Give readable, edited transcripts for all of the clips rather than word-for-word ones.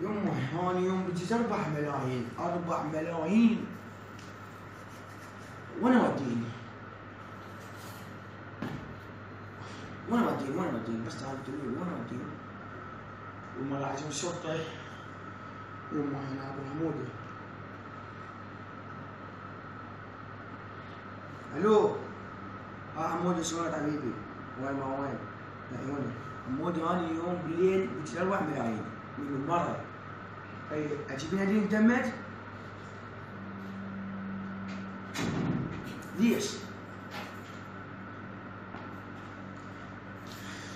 يمه هاني يوم بجيز 4 ملايين 4 ملايين. وين اوديني؟ وين اوديني بس تعال تقول وين اوديني؟ يمه راح اسم الشرطة. يمه هنا ابو حمودي. الو حمودي شلونك حبيبي؟ وين ما وين؟ لعيوني حمودي اني اليوم بالليل بجيز 4 ملايين من المرة. اي اجيب لنا دين مدمج؟ ليش؟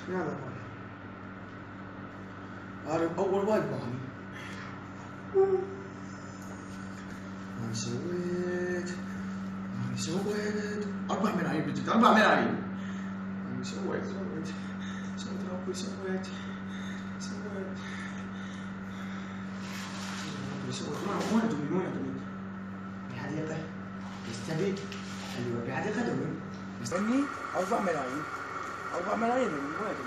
يلا باي. هذا اول واجب هاني. انا سويت 4 ملايين بجد 4 ملايين. انا سويت ربي سويت وين دومي؟ بحديقة يستبيك. ايوه بحديقة دومي مستني 4 ملايين. 4 ملايين من وين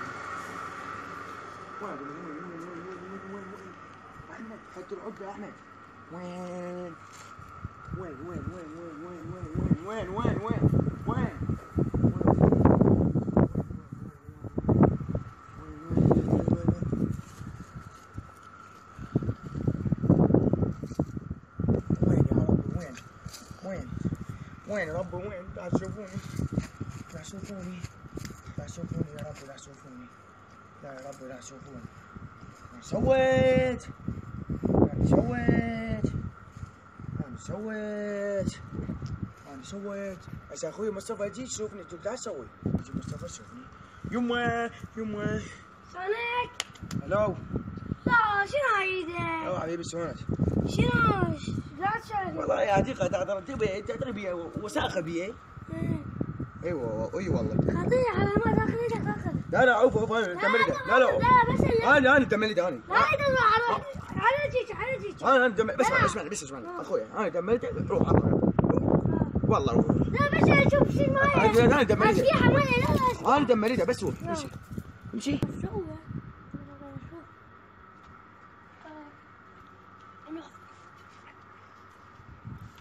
احمد؟ حط العقدة يا احمد. وين وين يا ربي وين؟ لا تشوفوني لا تشوفوني يا ربي لا تشوفوني. لا يا ربي لا تشوفوني. أنا سويت هسه اخوي مصطفى يجي يشوفني. تقول لا تسوي. يجي مصطفى يشوفني. يمه شلونك؟ هلو. لا شنو عيدك؟ هلو حبيبي شلونك؟ شنو؟ لا تشوفني. والله يا حديقة تدري بيها وساخة بيها. ايوه اي والله. خطية على ما تاخذ. لا عوف انا تملده. لا بس انا تملده انا. لا تدور على جيك. انا بس اسمعني اخوي انا تملده. روح والله روح. لا بس اشوف شو معي. انا تملده. لا انا تملده بس روح امشي.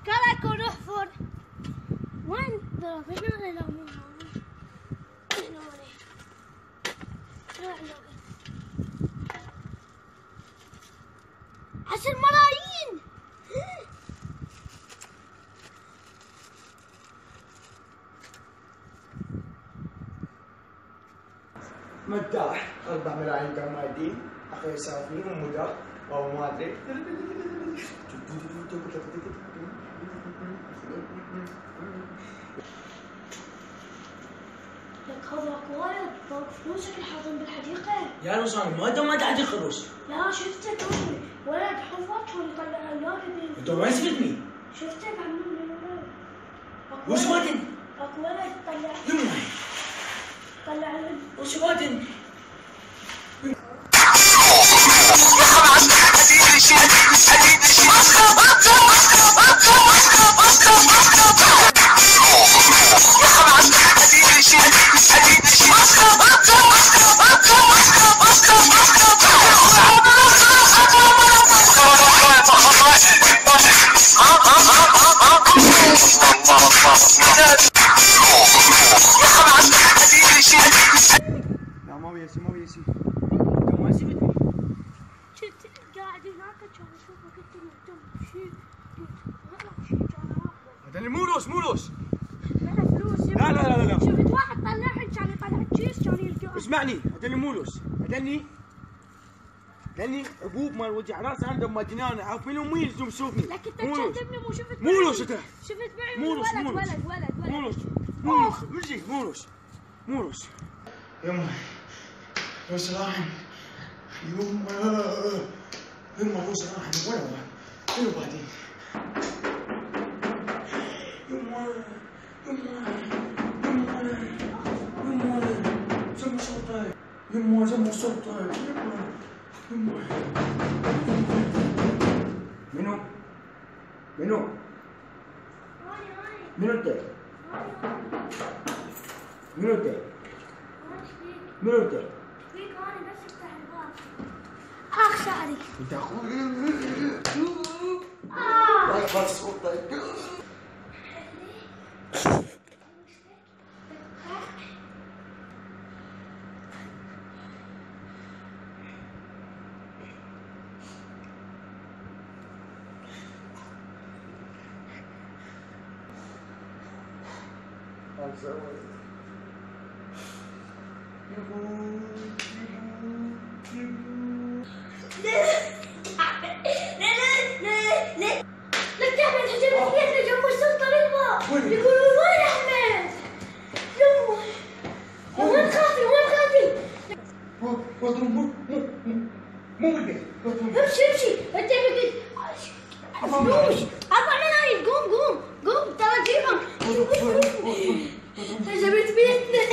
كلك وروح فور. وين ضرب هنا ولا لا مو هنا ولا روح له 10 ملايين. مداح 4 ملايين كان مادين. اخوي سافني ومداح او ما ادري. لك هذاك ولد ضرب فلوسك الحاضن بالحديقة. يا روسان ما قاعد يخرج. لا شفته توي ولد حفظ كان يطلع اللاعبين. انت وين سبتني؟ شفته عمو وش وادن؟ اكو ولد طلع يمه طلع وش وادن؟ لا ما بيسي انت ما سبتني. شفت قاعد هناك كان اشوفه قلت مهتم شيء قلت كان واحد. هذا مولوس لا فلوس. لا شفت واحد طلعهم كان يطلع كيس كان يلقاه. اسمعني هذا مولوس هذني عقوب مال وجع راس عندهم ما جنان. عارف من امي يلزم يشوفني. لكن انت تكذبني مو شفت مولوس انت. شفت بعيني مولوس يمه روس راحن. يمه روس راحن. وين بعدين؟ يمه زم السلطة. منو؟ منو انت؟ فيك انا بس افتح الباب. شعري. انت اخوي. آه. بس صوتك. لا تعمل حجاب كبير جنب السلطة رضا. يقولوا وين أحمد؟ وين خالتي؟ وين خالتي؟ امشي انت بقيت فلوس. اطلع من هاي. قوم ترى جيبهم. هجمت بيتنا.